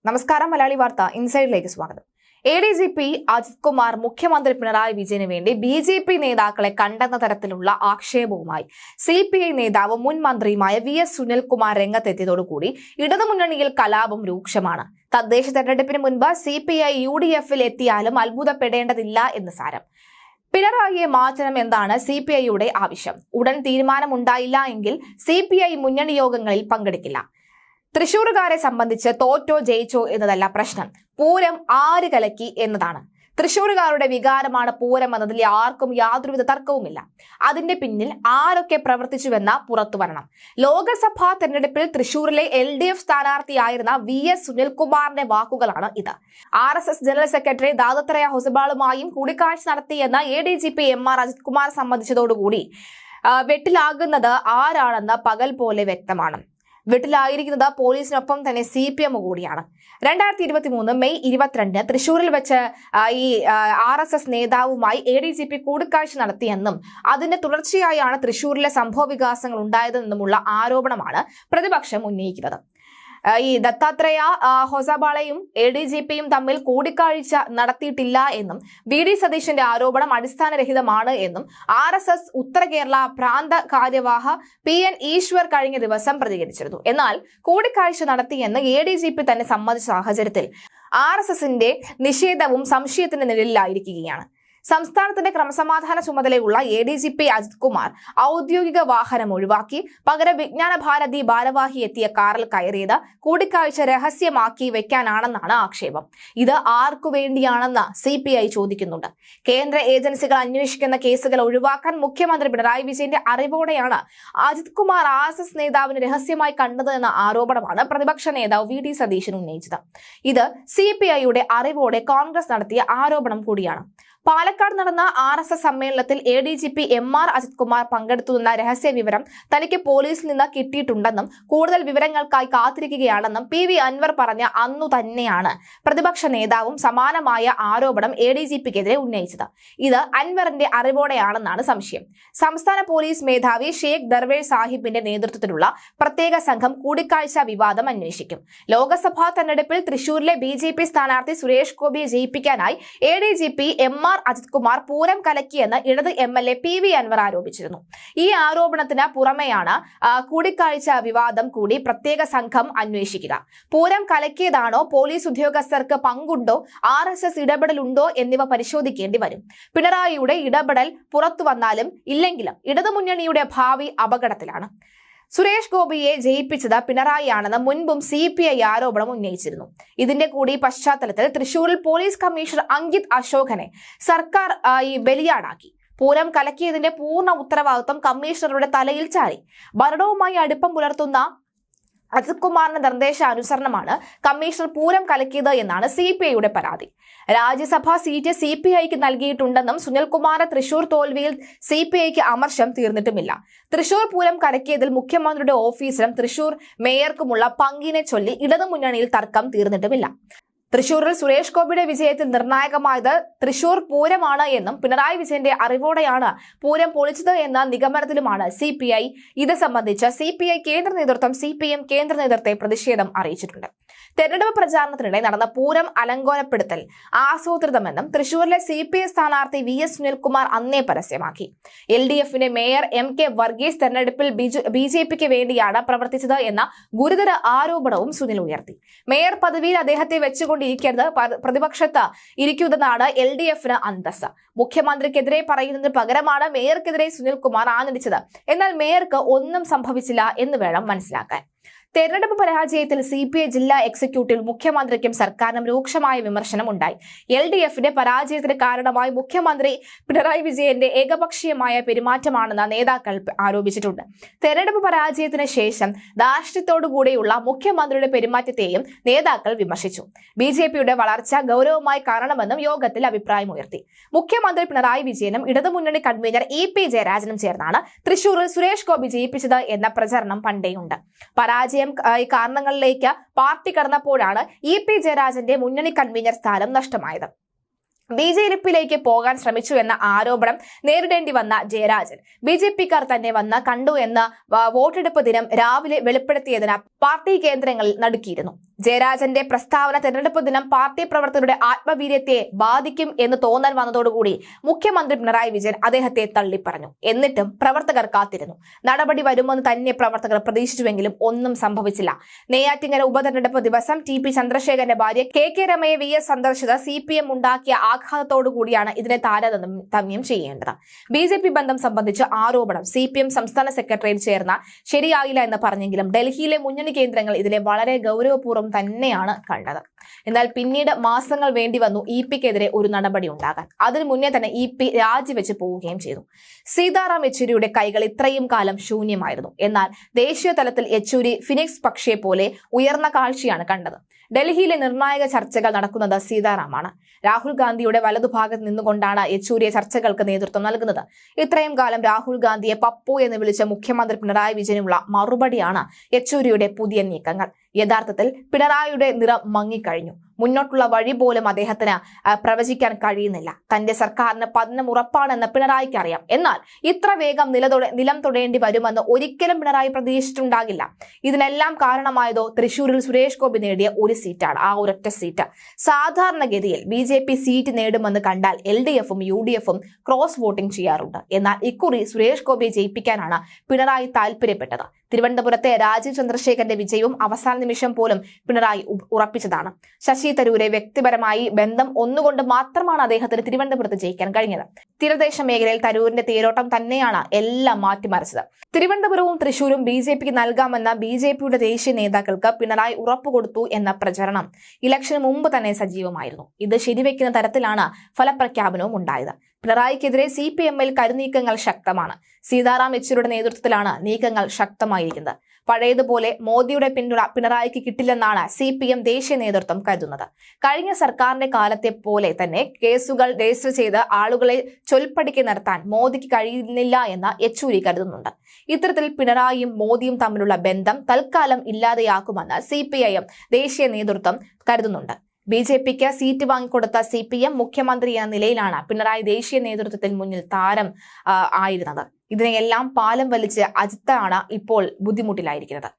നമസ്കാരം. മലയാളി വാർത്ത ഇൻസൈഡിലേക്ക് സ്വാഗതം. ADGP അജിത് കുമാർ മുഖ്യമന്ത്രി പിണറായി വിജയന് വേണ്ടി BJP നേതാക്കളെ കണ്ടെന്ന തരത്തിലുള്ള ആക്ഷേപവുമായി CPI നേതാവും മുൻ മന്ത്രിയുമായ VS സുനിൽകുമാർ രംഗത്തെത്തിയതോടുകൂടി ഇടതുമുന്നണിയിൽ കലാപം രൂക്ഷമാണ്. തദ്ദേശ തെരഞ്ഞെടുപ്പിന് മുൻപ് CPI UDF-ൽ എത്തിയാലും അത്ഭുതപ്പെടേണ്ടതില്ല എന്ന് സാരം. പിണറായിയെ മാറ്റണം എന്നാണ് CPIയുടെ ആവശ്യം. ഉടൻ തീരുമാനമുണ്ടായില്ല എങ്കിൽ CPI മുന്നണി യോഗങ്ങളിൽ പങ്കെടുക്കില്ല. തൃശൂരുകാരെ സംബന്ധിച്ച് തോറ്റോ ജയിച്ചോ എന്നതല്ല പ്രശ്നം, പൂരം ആര് കലക്കി എന്നതാണ്. തൃശൂരുകാരുടെ വികാരമാണ് പൂരം എന്നതിൽ ആർക്കും യാതൊരുവിധ തർക്കവുമില്ല. അതിന്റെ പിന്നിൽ ആരൊക്കെ പ്രവർത്തിച്ചുവെന്ന പുറത്തു വരണം. ലോക്സഭാ തെരഞ്ഞെടുപ്പിൽ തൃശൂരിലെ LDF സ്ഥാനാർത്ഥിയായിരുന്ന VS സുനിൽകുമാറിന്റെ വാക്കുകളാണ് ഇത്. RSS ജനറൽ സെക്രട്ടറി ദാദത്രയ ഹൊസബാളുമായും കൂടിക്കാഴ്ച നടത്തിയെന്ന ADGP MR അജിത് കുമാർ സംബന്ധിച്ചതോടുകൂടി വെട്ടിലാകുന്നത് ആരാണെന്ന് പകൽ പോലെ വ്യക്തമാണ്. വീട്ടിലായിരിക്കുന്നത് പോലീസിനൊപ്പം തന്നെ CPM കൂടിയാണ്. 2023 മെയ് 22 തൃശൂരിൽ വെച്ച് ഈ RSS നേതാവുമായി ADGP കൂടിക്കാഴ്ച നടത്തിയെന്നും അതിന്റെ തുടർച്ചയായാണ് തൃശൂരിലെ സംഭവ വികാസങ്ങൾ ഉണ്ടായതെന്നുമുള്ള ആരോപണമാണ് പ്രതിപക്ഷം ഉന്നയിക്കുന്നത്. ഈ ദത്താത്രേയ ഹൊസബാളയും ADGPയും തമ്മിൽ കൂടിക്കാഴ്ച നടത്തിയിട്ടില്ല എന്നും VD സതീശന്റെ ആരോപണം അടിസ്ഥാനരഹിതമാണ് എന്നും RSS ഉത്തര കേരള പ്രാന്ത കാര്യവാഹ PN ഈശ്വർ കഴിഞ്ഞ ദിവസം പ്രതികരിച്ചിരുന്നു. എന്നാൽ കൂടിക്കാഴ്ച നടത്തിയെന്ന് ADGP തന്നെ സമ്മതിച്ച സാഹചര്യത്തിൽ RSSന്റെ നിഷേധവും സംശയത്തിന്റെ നിഴലിലായിരിക്കുകയാണ്. സംസ്ഥാനത്തിന്റെ ക്രമസമാധാന ചുമതലയുള്ള ADGP അജിത് കുമാർ ഔദ്യോഗിക വാഹനം ഒഴിവാക്കി പകരം വിജ്ഞാന ഭാരതി ഭാരവാഹി എത്തിയ കാറിൽ കയറിയത് കൂടിക്കാഴ്ച രഹസ്യമാക്കി വെക്കാനാണെന്നാണ് ആക്ഷേപം. ഇത് ആർക്കു വേണ്ടിയാണെന്ന് CPI ചോദിക്കുന്നുണ്ട്. കേന്ദ്ര ഏജൻസികൾ അന്വേഷിക്കുന്ന കേസുകൾ ഒഴിവാക്കാൻ മുഖ്യമന്ത്രി പിണറായി വിജയന്റെ അറിവോടെയാണ് അജിത് കുമാർ RSS നേതാവിന് രഹസ്യമായി കണ്ടത് എന്ന ആരോപണമാണ് പ്രതിപക്ഷ നേതാവ് VD സതീശൻ ഉന്നയിച്ചത്. ഇത് CPIയുടെ അറിവോടെ കോൺഗ്രസ് നടത്തിയ ആരോപണം കൂടിയാണ്. പാലക്കാട് നടന്ന RSS സമ്മേളനത്തിൽ ADGP MR അജിത് കുമാർ പങ്കെടുത്തുവെന്ന രഹസ്യ വിവരം തനിക്ക് പോലീസിൽ നിന്ന് കിട്ടിയിട്ടുണ്ടെന്നും കൂടുതൽ വിവരങ്ങൾക്കായി കാത്തിരിക്കുകയാണെന്നും PV അൻവർ പറഞ്ഞ അന്നു തന്നെയാണ് പ്രതിപക്ഷ നേതാവും സമാനമായ ആരോപണം ADGPക്കെതിരെ ഉന്നയിച്ചത്. ഇത് അൻവറിന്റെ അറിവോടെയാണെന്നാണ് സംശയം. സംസ്ഥാന പോലീസ് മേധാവി ഷേഖ് ദർവേഷ് സാഹിബിന്റെ നേതൃത്വത്തിലുള്ള പ്രത്യേക സംഘം കൂടിക്കാഴ്ച വിവാദം അന്വേഷിക്കും. ലോക്സഭാ തെരഞ്ഞെടുപ്പിൽ തൃശൂരിലെ BJP സ്ഥാനാർത്ഥി സുരേഷ് ഗോപിയെ ജയിപ്പിക്കാനായി ADGP MR അജിത് കുമാർ പൂരം കലക്കിയെന്ന് ഇടത് MLA PV അൻവർ ആരോപിച്ചിരുന്നു. ഈ ആരോപണത്തിന് പുറമെയാണ് കൂടിക്കാഴ്ച വിവാദം കൂടി പ്രത്യേക സംഘം അന്വേഷിക്കുക. പൂരം കലക്കിയതാണോ, പോലീസ് ഉദ്യോഗസ്ഥർക്ക് പങ്കുണ്ടോ, RSS ഇടപെടലുണ്ടോ എന്നിവ പരിശോധിക്കേണ്ടി വരും. പിണറായിയുടെ ഇടപെടൽ പുറത്തു വന്നാലും ഇല്ലെങ്കിലും ഇടതുമുന്നണിയുടെ ഭാവി അപകടത്തിലാണ്. സുരേഷ് ഗോപിയെ ജയിപ്പിച്ചത് പിണറായിയാണെന്ന് മുൻപും CPI ആരോപണം ഉന്നയിച്ചിരുന്നു. ഇതിന്റെ കൂടി പശ്ചാത്തലത്തിൽ തൃശൂരിൽ പോലീസ് കമ്മീഷണർ അങ്കിത് അശോകനെ സർക്കാർ ബലിയാടാക്കി. പൂരം കലക്കിയതിന്റെ പൂർണ്ണ ഉത്തരവാദിത്വം കമ്മീഷണറുടെ തലയിൽ ചാരി. ഭരണവുമായി അടുപ്പം പുലർത്തുന്ന അജിത് കുമാറിന്റെ നിർദ്ദേശാനുസരണമാണ് കമ്മീഷണർ പൂരം കലക്കിയത് എന്നാണ് CPIയുടെ പരാതി. രാജ്യസഭാ സീറ്റ് CPIക്ക് നൽകിയിട്ടുണ്ടെന്നും സുനിൽകുമാറിന്റെ തൃശൂർ തോൽവിയിൽ CPIക്ക് അമർഷം തീർന്നിട്ടുമില്ല. തൃശൂർ പൂരം കലക്കിയതിൽ മുഖ്യമന്ത്രിയുടെ ഓഫീസിലും തൃശൂർ മേയർക്കുമുള്ള പങ്കിനെ ചൊല്ലി ഇടതുമുന്നണിയിൽ തർക്കം തീർന്നിട്ടുമില്ല. തൃശൂരിൽ സുരേഷ് ഗോപിയുടെ വിജയത്തിൽ നിർണായകമായത് തൃശൂർ പൂരമാണ് എന്നും പിണറായി വിജയന്റെ അറിവോടെയാണ് പൂരം പൊളിച്ചത് എന്ന നിഗമനത്തിലുമാണ് CPI. ഇത് സംബന്ധിച്ച് CPI കേന്ദ്ര നേതൃത്വം CPM കേന്ദ്ര നേതൃത്വത്തെ പ്രതിഷേധം അറിയിച്ചിട്ടുണ്ട്. തെരഞ്ഞെടുപ്പ് പ്രചാരണത്തിനിടെ നടന്ന പൂരം അലങ്കോലപ്പെടുത്തൽ ആസൂത്രിതമെന്നും തൃശൂരിലെ CPI സ്ഥാനാർത്ഥി VS സുനിൽകുമാർ അന്നേ പരസ്യമാക്കി. LDFന്റെ മേയർ MK വർഗീസ് തെരഞ്ഞെടുപ്പിൽ BJPക്ക് വേണ്ടിയാണ് പ്രവർത്തിച്ചത് എന്ന ഗുരുതര ആരോപണവും സുനിൽ ഉയർത്തി. മേയർ പദവിയിൽ അദ്ദേഹത്തെ വെച്ചുകൊണ്ടിരിക്കരുത്, പ്രതിപക്ഷത്ത് ഇരിക്കുന്നതാണ് LDFന് അന്തസ്സ്. മുഖ്യമന്ത്രിക്കെതിരെ പറയുന്നതിന് പകരമാണ് മേയർക്കെതിരെ സുനിൽകുമാർ ആഞ്ഞടിച്ചത്. എന്നാൽ മേയർക്ക് ഒന്നും സംഭവിച്ചില്ല എന്ന് വേണം മനസ്സിലാക്കാൻ. തെരഞ്ഞെടുപ്പ് പരാജയത്തിൽ CPI ജില്ലാ എക്സിക്യൂട്ടീവ് മുഖ്യമന്ത്രിക്കും സർക്കാരിനും രൂക്ഷമായ വിമർശനം ഉണ്ടായി. LDFന്റെ പരാജയത്തിന് കാരണമായി മുഖ്യമന്ത്രി പിണറായി വിജയന്റെ ഏകപക്ഷീയമായ പെരുമാറ്റമാണെന്ന് നേതാക്കൾ ആരോപിച്ചിട്ടുണ്ട്. തെരഞ്ഞെടുപ്പ് പരാജയത്തിന് ശേഷം ധാർഷ്ട്യത്തോടുകൂടിയുള്ള മുഖ്യമന്ത്രിയുടെ പെരുമാറ്റത്തെയും നേതാക്കൾ വിമർശിച്ചു. BJPയുടെ വളർച്ച ഗൗരവമായി കാണണമെന്നും യോഗത്തിൽ അഭിപ്രായമുയർത്തി. മുഖ്യമന്ത്രി പിണറായി വിജയനും ഇടതുമുന്നണി കൺവീനർ EP ജയരാജനും ചേർന്നാണ് തൃശൂരിൽ സുരേഷ് ഗോപി ജയിപ്പിച്ചത് എന്ന പ്രചരണം പണ്ടേയുണ്ട്. പരാജയം കാരണങ്ങളിലേക്ക് പാർട്ടി കടന്നപ്പോഴാണ് EP ജയരാജന്റെ മുന്നണി കൺവീനർ സ്ഥാനം നഷ്ടമായത്. BJP-യിലേക്ക് പോകാൻ ശ്രമിച്ചു എന്ന ആരോപണം നേരിടേണ്ടി വന്ന ജയരാജൻ BJP-ക്കാർ തന്നെ വന്ന് കണ്ടു എന്ന് വോട്ടെടുപ്പ് ദിനം രാവിലെ വെളിപ്പെടുത്തിയതിന് പാർട്ടി കേന്ദ്രങ്ങളിൽ നടുക്കിയിരുന്നു. ജയരാജന്റെ പ്രസ്താവന തെരഞ്ഞെടുപ്പ് ദിനം പാർട്ടി പ്രവർത്തകരുടെ ആത്മവീര്യത്തെ ബാധിക്കും എന്ന് തോന്നൽ വന്നതോടുകൂടി മുഖ്യമന്ത്രി പിണറായി വിജയൻ അദ്ദേഹത്തെ തള്ളിപ്പറഞ്ഞു. എന്നിട്ടും പ്രവർത്തകർ കാത്തിരുന്നു. നടപടി വരുമെന്ന് തന്നെ പ്രവർത്തകർ പ്രതീക്ഷിച്ചുവെങ്കിലും ഒന്നും സംഭവിച്ചില്ല. നെയ്യാറ്റിങ്കര ഉപതെരഞ്ഞെടുപ്പ് ദിവസം ടി പി ചന്ദ്രശേഖരന്റെ ഭാര്യ കെ രമയെ VS സന്ദർശിച്ചത് CPM ഉണ്ടാക്കിയ ആഘാതത്തോടുകൂടിയാണ് ഇതിനെ താരതമ്യം ചെയ്യേണ്ടത്. BJP ബന്ധം സംബന്ധിച്ച് ആരോപണം CPM സംസ്ഥാന സെക്രട്ടറിയിൽ ചേർന്ന ശരിയായില്ല എന്ന് പറഞ്ഞെങ്കിലും ഡൽഹിയിലെ മുന്നണി കേന്ദ്രങ്ങൾ ഇതിനെ വളരെ ഗൗരവപൂർവ്വം തന്നെയാണ് കണ്ടത്. എന്നാൽ പിന്നീട് മാസങ്ങൾ വേണ്ടി വന്നു EP-ക്കെതിരെ ഒരു നടപടി ഉണ്ടാകാൻ. അതിനു മുന്നേ തന്നെ EP രാജിവെച്ച് പോവുകയും ചെയ്തു. സീതാറാം യെച്ചൂരിയുടെ കൈകൾ ഇത്രയും കാലം ശൂന്യമായിരുന്നു. എന്നാൽ ദേശീയ തലത്തിൽ യെച്ചൂരി ഫിനിക്സ് പക്ഷിയെ പോലെ ഉയർന്ന കാഴ്ചയാണ് കണ്ടത്. ഡൽഹിയിലെ നിർണായക ചർച്ചകൾ നടക്കുന്നത് സീതാറാമാണ്. രാഹുൽ ഗാന്ധിയുടെ വലതുഭാഗത്ത് നിന്നുകൊണ്ടാണ് യെച്ചൂരിയെ ചർച്ചകൾക്ക് നേതൃത്വം നൽകുന്നത്. ഇത്രയും കാലം രാഹുൽ ഗാന്ധിയെ പപ്പു എന്ന് വിളിച്ച മുഖ്യമന്ത്രി പിണറായി വിജയനുള്ള മറുപടിയാണ് യെച്ചൂരിയുടെ പുതിയ നീക്കങ്ങൾ. യഥാർത്ഥത്തിൽ പിണറായിയുടെ നിറം മങ്ങിക്കഴിഞ്ഞു. മുന്നോട്ടുള്ള വഴി പോലും അദ്ദേഹത്തിന് പ്രവചിക്കാൻ കഴിയുന്നില്ല. തന്റെ സർക്കാരിന് പതനം ഉറപ്പാണെന്ന് പിണറായിക്ക് അറിയാം. എന്നാൽ ഇത്ര വേഗം നിലം തൊടേണ്ടി വരുമെന്ന് ഒരിക്കലും പിണറായി പ്രതീക്ഷിച്ചിട്ടുണ്ടാകില്ല. ഇതിനെല്ലാം കാരണമായതോ തൃശൂരിൽ സുരേഷ് ഗോപി നേടിയ ഒരു സീറ്റാണ്. ആ ഒരൊറ്റ സീറ്റ്. സാധാരണഗതിയിൽ BJP സീറ്റ് നേടുമെന്ന് കണ്ടാൽ LDF-ഉം UDF-ഉം ക്രോസ് വോട്ടിംഗ് ചെയ്യാറുണ്ട്. എന്നാൽ ഇക്കുറി സുരേഷ് ഗോപിയെ ജയിപ്പിക്കാനാണ് പിണറായി താല്പര്യപ്പെട്ടത്. തിരുവനന്തപുരത്തെ രാജീവ് ചന്ദ്രശേഖരന്റെ വിജയവും അവസാന നിമിഷം പോലും പിണറായി ഉറപ്പിച്ചതാണ്. ശശി തരൂരെ വ്യക്തിപരമായി ബന്ധം ഒന്നുകൊണ്ട് മാത്രമാണ് അദ്ദേഹത്തിന് തിരുവനന്തപുരത്ത് ജയിക്കാൻ കഴിഞ്ഞത്. തീരദേശ മേഖലയിൽ തരൂരിന്റെ തേരോട്ടം തന്നെയാണ് എല്ലാം മാറ്റിമറിച്ചത്. തിരുവനന്തപുരവും തൃശൂരും BJP-ക്ക് നൽകാമെന്ന BJP-യുടെ ദേശീയ നേതാക്കൾക്ക് പിണറായി ഉറപ്പുകൊടുത്തു എന്ന പ്രചരണം ഇലക്ഷന് മുമ്പ് തന്നെ സജീവമായിരുന്നു. ഇത് ശരിവെക്കുന്ന തരത്തിലാണ് ഫലപ്രഖ്യാപനവും ഉണ്ടായത്. പിണറായിക്കെതിരെ CPM-ൽ കരുനീക്കങ്ങൾ ശക്തമാണ്. സീതാറാം യെച്ചൂരിയുടെ നേതൃത്വത്തിലാണ് നീക്കങ്ങൾ ശക്തമായിരിക്കുന്നത്. പഴയതുപോലെ മോദിയുടെ പിന്തുണ പിണറായിക്ക് കിട്ടില്ലെന്നാണ് CPM ദേശീയ നേതൃത്വം കരുതുന്നത്. കഴിഞ്ഞ സർക്കാരിന്റെ കാലത്തെ പോലെ തന്നെ കേസുകൾ രജിസ്റ്റർ ചെയ്ത് ആളുകളെ ചൊൽപ്പടിക്ക് നിർത്താൻ മോദിക്ക് കഴിയുന്നില്ല എന്ന് യെച്ചൂരി കരുതുന്നുണ്ട്. ഇത്തരത്തിൽ പിണറായിയും മോദിയും തമ്മിലുള്ള ബന്ധം തൽക്കാലം ഇല്ലാതെയാക്കുമെന്ന് CPIM ദേശീയ നേതൃത്വം കരുതുന്നുണ്ട്. BJP-ക്ക് സീറ്റ് വാങ്ങിക്കൊടുത്ത CPM മുഖ്യമന്ത്രി എന്ന നിലയിലാണ് പിണറായി ദേശീയ നേതൃത്വത്തിൽ മുന്നിൽ താരം ആയിരുന്നത്. ഇതിനെയെല്ലാം പാലം വലിച്ച് അജിത്താണ് ഇപ്പോൾ ബുദ്ധിമുട്ടിലായിരിക്കുന്നത്.